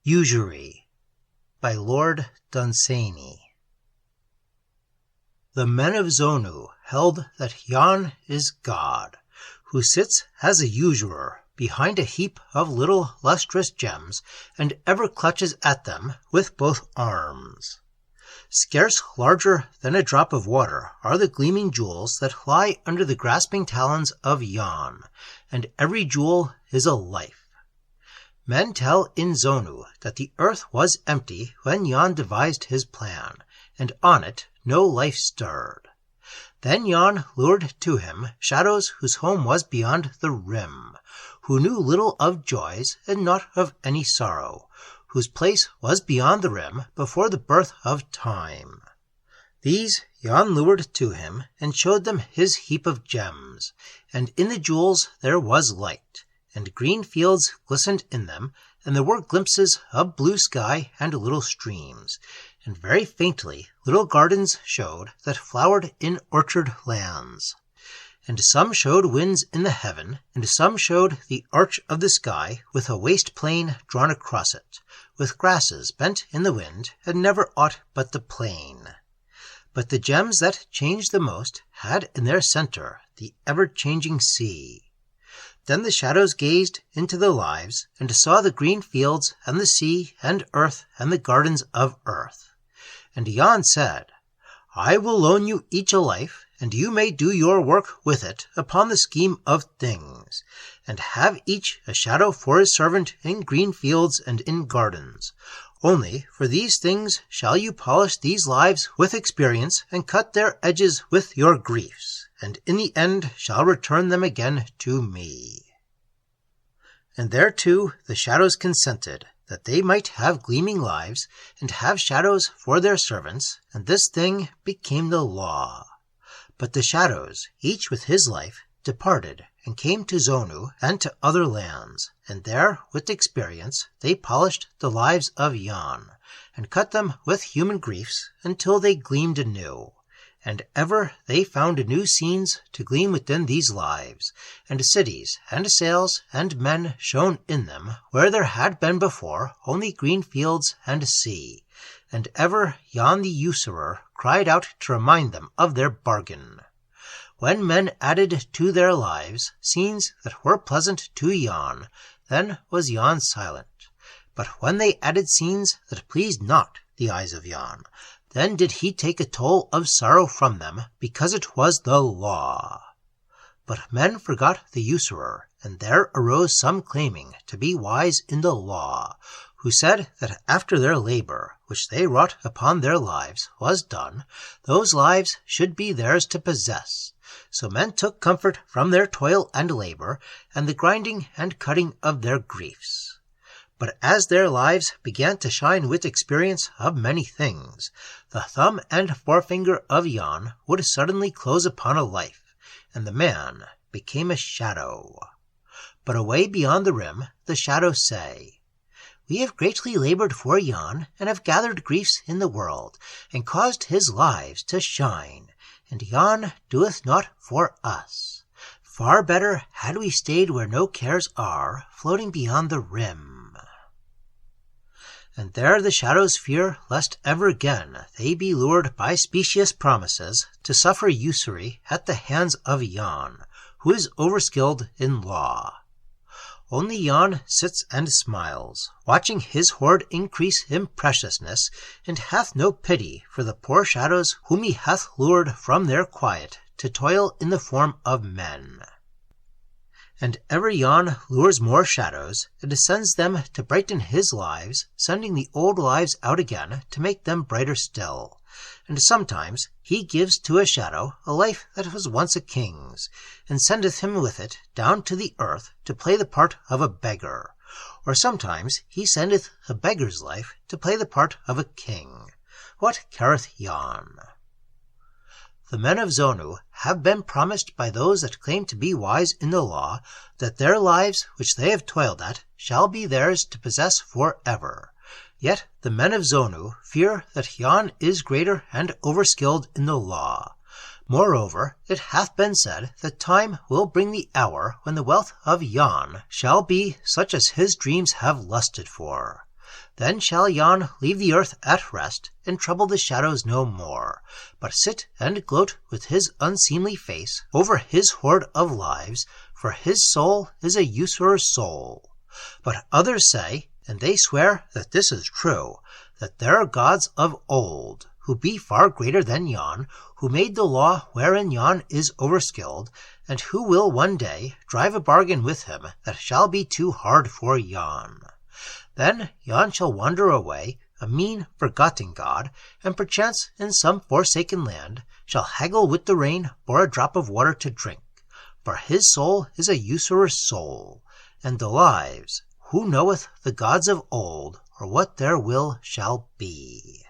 Usury by Lord Dunsany. The men of Zonu held that Yahn is God, who sits as a usurer behind a heap of little lustrous gems, and ever clutches at them with both arms. Scarce larger than a drop of water are the gleaming jewels that lie under the grasping talons of Yahn, and every jewel is a life. Men tell in Zonu that the earth was empty when Yahn devised his plan, and on it no life stirred. Then Yahn lured to him shadows whose home was beyond the rim, who knew little of joys and naught of any sorrow, whose place was beyond the rim before the birth of time. These Yahn lured to him and showed them his heap of gems, and in the jewels there was light, and green fields glistened in them, and there were glimpses of blue sky and little streams, and very faintly little gardens showed that flowered in orchard lands. And some showed winds in the heaven, and some showed the arch of the sky with a waste plain drawn across it, with grasses bent in the wind, and never aught but the plain. But the gems that changed the most had in their center the ever-changing sea. Then the shadows gazed into the lives, and saw the green fields, and the sea, and earth, and the gardens of earth. And Yahn said, I will loan you each a life, and you may do your work with it upon the scheme of things, and have each a shadow for his servant in green fields and in gardens. Only for these things shall you polish these lives with experience, and cut their edges with your griefs, and in the end shall return them again to me. And thereto the shadows consented, that they might have gleaming lives, and have shadows for their servants, and this thing became the law. But the shadows, each with his life, departed, and came to Zonu and to other lands, and there, with experience, they polished the lives of Yahn, and cut them with human griefs until they gleamed anew. And ever they found new scenes to gleam within these lives, and cities and sails and men shone in them where there had been before only green fields and sea. And ever Yahn the usurer cried out to remind them of their bargain. When men added to their lives scenes that were pleasant to Yahn, then was Yahn silent. But when they added scenes that pleased not the eyes of Yahn, then did he take a toll of sorrow from them, because it was the law. But men forgot the usurer, and there arose some claiming to be wise in the law, who said that after their labor, which they wrought upon their lives, was done, those lives should be theirs to possess. So men took comfort from their toil and labor, and the grinding and cutting of their griefs. But as their lives began to shine with experience of many things, the thumb and forefinger of Yahn would suddenly close upon a life, and the man became a shadow. But away beyond the rim the shadows say, We have greatly labored for Yahn, and have gathered griefs in the world, and caused his lives to shine, and Yahn doeth not for us. Far better had we stayed where no cares are, floating beyond the rim. And there the shadows fear lest ever again they be lured by specious promises to suffer usury at the hands of Yahn, who is overskilled in law. Only Yahn sits and smiles, watching his hoard increase in preciousness, and hath no pity for the poor shadows whom he hath lured from their quiet to toil in the form of men. And ever Yahn lures more shadows, and sends them to brighten his lives, sending the old lives out again to make them brighter still. And sometimes he gives to a shadow a life that was once a king's, and sendeth him with it down to the earth to play the part of a beggar. Or sometimes he sendeth a beggar's life to play the part of a king. What careth Yahn? The men of Zonu have been promised by those that claim to be wise in the law that their lives which they have toiled at shall be theirs to possess forever. Yet the men of Zonu fear that Yahn is greater and overskilled in the law. Moreover, it hath been said that time will bring the hour when the wealth of Yahn shall be such as his dreams have lusted for. Then shall Yahn leave the earth at rest, and trouble the shadows no more, but sit and gloat with his unseemly face over his hoard of lives, for his soul is a usurer's soul. But others say, and they swear that this is true, that there are gods of old, who be far greater than Yahn, who made the law wherein Yahn is overskilled, and who will one day drive a bargain with him that shall be too hard for Yahn. Then Yahn shall wander away, a mean, forgotten god, and perchance in some forsaken land shall haggle with the rain for a drop of water to drink. For his soul is a usurer's soul, and the lives, who knoweth the gods of old, or what their will shall be?